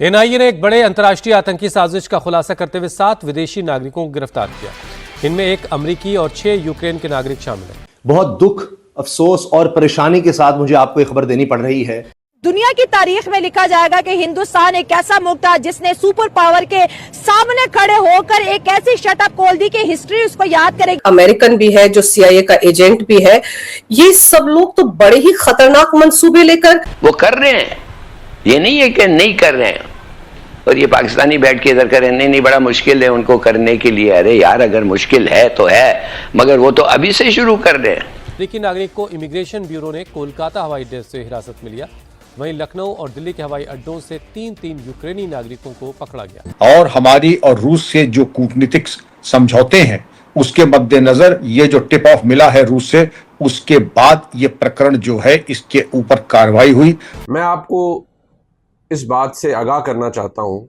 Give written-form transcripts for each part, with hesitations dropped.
NIA ने एक बड़े अंतर्राष्ट्रीय आतंकी साजिश का खुलासा करते हुए 7 विदेशी नागरिकों को गिरफ्तार किया। इनमें एक अमेरिकी और 6 यूक्रेन के नागरिक शामिल हैं। बहुत दुख, अफसोस और परेशानी के साथ मुझे आपको ये खबर देनी पड़ रही है। दुनिया की तारीख में लिखा जाएगा कि हिंदुस्तान एक ऐसा मुल्क था जिसने सुपर पावर के सामने खड़े होकर एक ऐसी शटअप खोल दी कि हिस्ट्री उसको याद करेगी। अमेरिकन भी है जो सीआईए का एजेंट भी है। ये सब लोग तो बड़े ही खतरनाक मंसूबे लेकर वो कर रहे हैं। ये नहीं है कि नहीं कर रहे हैं और ये पाकिस्तानी बैठ के इधर करें, नहीं बड़ा मुश्किल है उनको करने के लिए। अरे यार, अगर मुश्किल है तो है, मगर वो तो अभी से शुरू कर रहे हैं। अमेरिकी नागरिक को इमिग्रेशन ब्यूरो ने कोलकाता हवाई अड्डे से हिरासत में लिया। वहीं लखनऊ और दिल्ली के हवाई अड्डों से 3 यूक्रेनी नागरिकों को पकड़ा गया। और हमारी और रूस से जो कूटनीतिक समझौते हैं उसके मद्देनजर ये जो टिप ऑफ मिला है रूस से, उसके बाद ये प्रकरण जो है इसके ऊपर कार्रवाई हुई। मैं आपको इस बात से आगाह करना चाहता हूँ,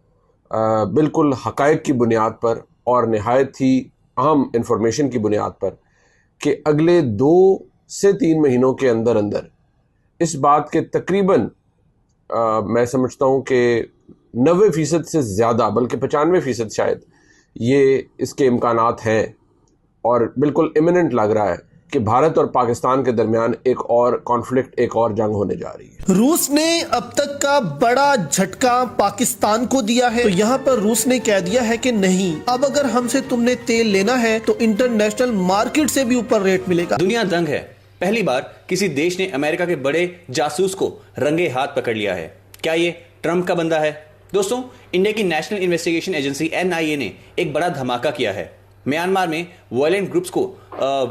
बिल्कुल हकायक की बुनियाद पर और नहायत ही अहम इंफॉर्मेशन की बुनियाद पर, कि अगले 2 से 3 महीनों के अंदर अंदर इस बात के तकरीबन मैं समझता हूँ कि 90% से ज़्यादा, बल्कि 95% शायद ये इसके इम्कानात हैं और बिल्कुल इमिनेंट लग रहा है कि भारत और पाकिस्तान के दरमियान एक और कॉन्फ्लिक्ट, एक और जंग होने जा रही है। रूस ने अब तक का बड़ा झटका पाकिस्तान को दिया है। तो यहाँ पर रूस ने कह दिया है कि नहीं, अब अगर हमसे तुमने तेल लेना है तो इंटरनेशनल मार्केट से भी ऊपर रेट मिलेगा। दुनिया दंग है। पहली बार किसी देश ने अमेरिका के बड़े जासूस को रंगे हाथ पकड़ लिया है। क्या ये ट्रंप का बंदा है? दोस्तों, इंडिया की नेशनल इन्वेस्टिगेशन एजेंसी एनआईए ने एक बड़ा धमाका किया है। म्यांमार में वायलेंट ग्रुप्स को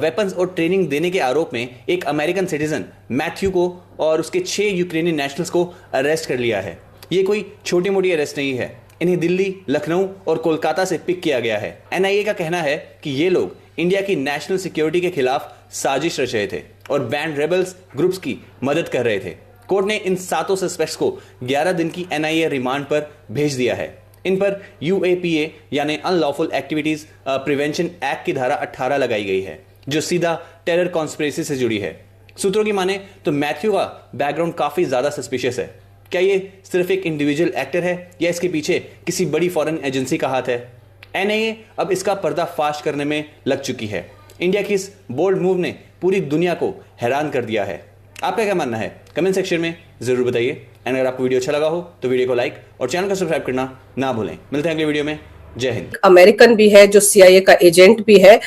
वेपन्स और ट्रेनिंग देने के आरोप में एक अमेरिकन सिटीजन मैथ्यू को और उसके 6 यूक्रेनी नेशनल्स को अरेस्ट कर लिया है। ये कोई छोटी मोटी अरेस्ट नहीं है। इन्हें दिल्ली, लखनऊ और कोलकाता से पिक किया गया है। एनआईए का कहना है कि ये लोग इंडिया की नेशनल सिक्योरिटी के खिलाफ साजिश रच रहे थे और बैंड रेबल्स ग्रुप्स की मदद कर रहे थे। कोर्ट ने इन 7 सस्पेक्ट्स को 11 दिन की एनआईए रिमांड पर भेज दिया है। इन पर यूएपीए यानी अनलॉफुल एक्टिविटीज प्रिवेंशन एक्ट की धारा 18 लगाई गई है, जो सीधा टेरर कॉन्स्पिरेसी से जुड़ी है। सूत्रों की माने तो मैथ्यू का बैकग्राउंड काफी ज्यादा सस्पिशियस है। क्या ये सिर्फ एक इंडिविजुअल एक्टर है या इसके पीछे किसी बड़ी फॉरेन एजेंसी का हाथ है? एनआईए अब इसका पर्दाफाश करने में लग चुकी है। इंडिया की इस बोल्ड मूव ने पूरी दुनिया को हैरान कर दिया है। आपका क्या मानना है? कमेंट सेक्शन में जरूर बताइए। अगर आपको वीडियो अच्छा लगा हो तो वीडियो को लाइक और चैनल को सब्सक्राइब करना ना भूलें। मिलते हैं अगले वीडियो में। जय हिंद। अमेरिकन भी है जो सीआईए का एजेंट भी है।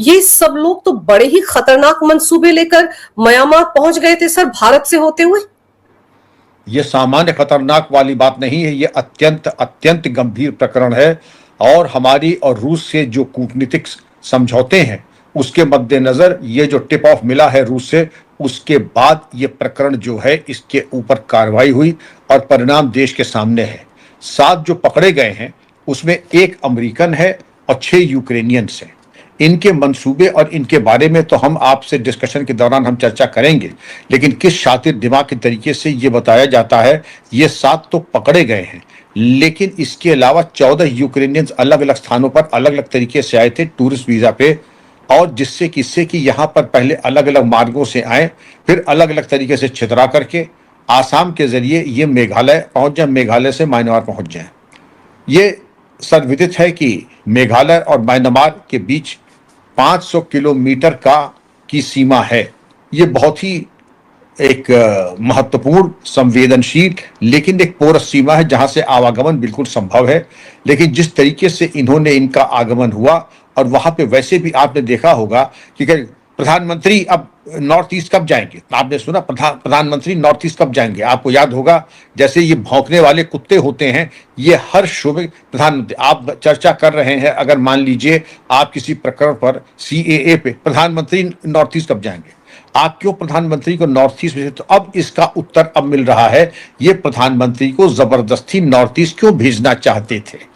ये सब लोग तो बड़े ही खतरनाक मंसूबे लेकर म्यांमार पहुंच गए थे सर, भारत से होते हुए। ये सामान्य खतरनाक वाली बात नहीं है, ये अत्यंत अत्यंत गंभीर प्रकरण है। और हमारी और रूस से जो कूटनीतिक समझौते हैं उसके मद्देनजर ये जो टिप ऑफ मिला है रूस से, उसके बाद ये प्रकरण जो है इसके ऊपर कार्रवाई हुई और परिणाम देश के सामने है। 7 जो पकड़े गए हैं उसमें एक अमेरिकन है और 6 यूक्रेनियंस हैं। इनके मंसूबे और इनके बारे में तो हम आपसे डिस्कशन के दौरान हम चर्चा करेंगे, लेकिन किस शातिर दिमाग के तरीके से ये बताया जाता है। ये 7 तो पकड़े गए हैं, लेकिन इसके अलावा 14 यूक्रेनियंस अलग अलग स्थानों पर अलग अलग तरीके से आए थे टूरिस्ट वीजा पे, और जिससे किससे कि यहाँ पर पहले अलग अलग मार्गों से आए, फिर अलग अलग तरीके से छितरा करके आसाम के जरिए ये मेघालय पहुँच जाए, मेघालय से म्यांमार पहुँच जाए। ये सर्वविदित है कि मेघालय और म्यांमार के बीच 500 किलोमीटर की सीमा है। ये बहुत ही एक महत्वपूर्ण, संवेदनशील लेकिन एक पोरस सीमा है जहां से आवागमन बिल्कुल संभव है। लेकिन जिस तरीके से इन्होंने इनका आगमन हुआ, और वहां पे वैसे भी आपने देखा होगा कि प्रधानमंत्री अब नॉर्थ ईस्ट कब जाएंगे, आपने सुना प्रधानमंत्री नॉर्थ ईस्ट कब जाएंगे। आपको याद होगा जैसे ये भौंकने वाले कुत्ते होते हैं, ये हर शोबे प्रधानमंत्री, आप चर्चा कर रहे हैं, अगर मान लीजिए आप किसी प्रकरण पर सीएए पे, प्रधानमंत्री नॉर्थ ईस्ट कब जाएंगे, आप क्यों प्रधानमंत्री को नॉर्थ ईस्ट भेजे? तो अब इसका उत्तर अब मिल रहा है, ये प्रधानमंत्री को जबरदस्ती नॉर्थ ईस्ट क्यों भेजना चाहते थे।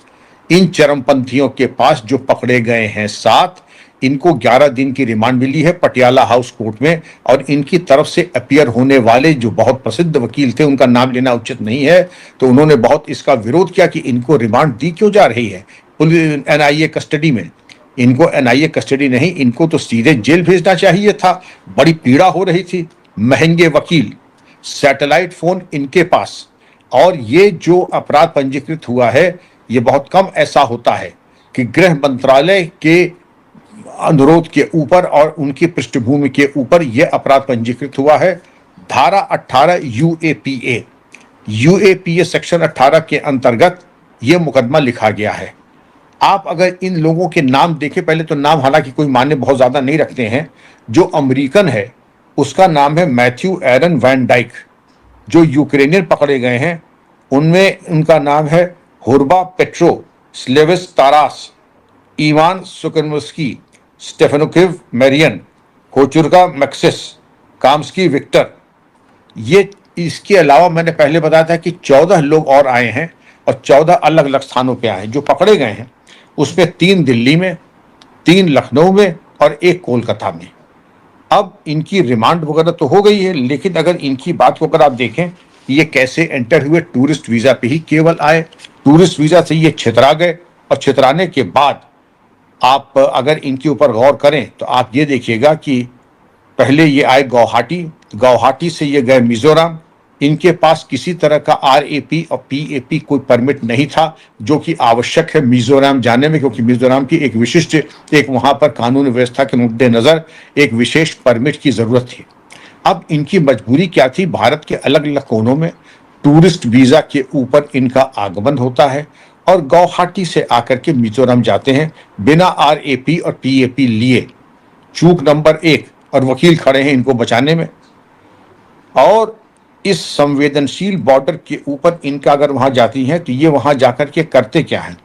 इन चरमपंथियों के पास जो पकड़े गए हैं 7, इनको 11 दिन की रिमांड मिली है पटियाला हाउस कोर्ट में, और इनकी तरफ से अपीयर होने वाले जो बहुत प्रसिद्ध वकील थे, उनका नाम लेना उचित नहीं है, तो उन्होंने बहुत इसका विरोध किया कि इनको रिमांड दी क्यों जा रही है एनआईए कस्टडी में। इनको एनआईए कस्टडी नहीं, इनको तो सीधे जेल भेजना चाहिए था। बड़ी पीड़ा हो रही थी, महंगे वकील, सैटेलाइट फोन इनके पास, और ये जो अपराध पंजीकृत हुआ है, ये बहुत कम ऐसा होता है कि गृह मंत्रालय के अनुरोध के ऊपर और उनकी पृष्ठभूमि के ऊपर यह अपराध पंजीकृत हुआ है। धारा 18 यूएपीए सेक्शन 18 के अंतर्गत यह मुकदमा लिखा गया है। आप अगर इन लोगों के नाम देखें, पहले तो नाम हालांकि कोई मान्य बहुत ज्यादा नहीं रखते हैं। जो अमेरिकन है उसका नाम है मैथ्यू एरन वैन डाइक। जो यूक्रेनियन पकड़े गए हैं उनमें उनका नाम है Hurba Petro, Slavis Taras, Ivan Suknavsky, Stefanokiv Marian, Kochurka Maksis, Kamsky Viktor. ये इसके अलावा मैंने पहले बताया था कि 14 लोग और आए हैं और 14 अलग अलग स्थानों पे आए हैं। जो पकड़े गए हैं उसमें 3 दिल्ली में, 3 लखनऊ में और 1 कोलकाता में। अब इनकी रिमांड वगैरह तो हो गई है, लेकिन अगर इनकी बात को अगर आप देखें, ये कैसे एंटर हुए, टूरिस्ट वीजा पे ही केवल आए। टूरिस्ट वीजा से ये छितरा गए और छितराने के बाद आप अगर इनके ऊपर गौर करें तो आप ये देखिएगा कि पहले ये आए गुवाहाटी से ये गए मिजोरम। इनके पास किसी तरह का आरएपी और पीएपी कोई परमिट नहीं था, जो कि आवश्यक है मिजोरम जाने में, क्योंकि मिजोरम की एक विशिष्ट एक वहां पर कानून व्यवस्था के मद्देनजर एक विशेष परमिट की जरूरत थी। अब इनकी मजबूरी क्या थी? भारत के अलग अलग कोनों में टूरिस्ट वीजा के ऊपर इनका आगमन होता है और गुवाहाटी से आकर के मिजोरम जाते हैं बिना आरएपी और पीएपी लिए। चूक नंबर 1, और वकील खड़े हैं इनको बचाने में। और इस संवेदनशील बॉर्डर के ऊपर इनका अगर वहां जाती हैं तो ये वहां जाकर के करते क्या है?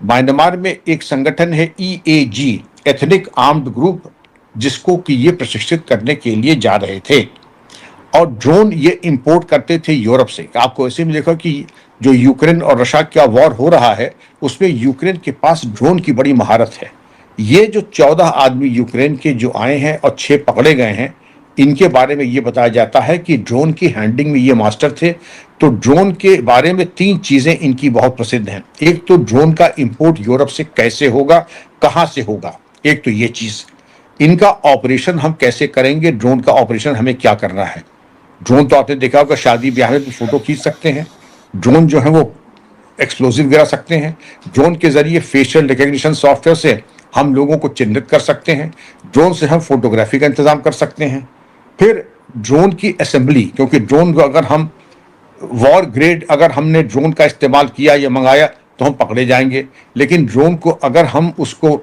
म्यांमार में एक संगठन है EAG, एथनिक आर्म्ड ग्रुप, जिसको कि ये प्रशिक्षित करने के लिए जा रहे थे। और ड्रोन ये इंपोर्ट करते थे यूरोप से। आपको ऐसे में देखो कि जो यूक्रेन और रशिया का वॉर हो रहा है उसमें यूक्रेन के पास ड्रोन की बड़ी महारत है। ये जो 14 आदमी यूक्रेन के जो आए हैं और 6 पकड़े गए हैं, इनके बारे में ये बताया जाता है कि ड्रोन की हैंडलिंग में ये मास्टर थे। तो ड्रोन के बारे में 3 चीजें इनकी बहुत प्रसिद्ध हैं। एक तो ड्रोन का इंपोर्ट यूरोप से कैसे होगा, कहां से होगा, एक तो ये चीज। इनका ऑपरेशन हम कैसे करेंगे, ड्रोन का ऑपरेशन हमें क्या करना है। ड्रोन तो आपने देखा होगा शादी ब्याह में भी फोटो खींच सकते हैं। ड्रोन जो है वो एक्सप्लोजिव गिरा सकते हैं। ड्रोन के जरिए फेशियल रिकग्निशन सॉफ्टवेयर से हम लोगों को चिन्हित कर सकते हैं। ड्रोन से हम फोटोग्राफी का इंतजाम कर सकते हैं। फिर ड्रोन की असेंबली, क्योंकि ड्रोन को अगर हम वॉर ग्रेड अगर हमने ड्रोन का इस्तेमाल किया या मंगाया तो हम पकड़े जाएंगे। लेकिन ड्रोन को अगर हम उसको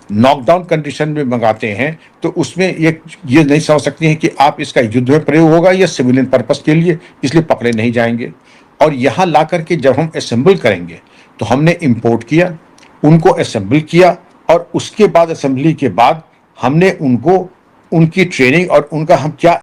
नॉकडाउन कंडीशन में मंगाते हैं तो उसमें ये नहीं समझ सकती हैं कि आप इसका युद्ध में प्रयोग होगा या सिविलियन पर्पस के लिए, इसलिए पकड़े नहीं जाएंगे। और यहाँ ला करके जब हम असेंबल करेंगे तो हमने इंपोर्ट किया, उनको असेंबल किया और उसके बाद असेंबली के बाद हमने उनको उनकी ट्रेनिंग और उनका हम क्या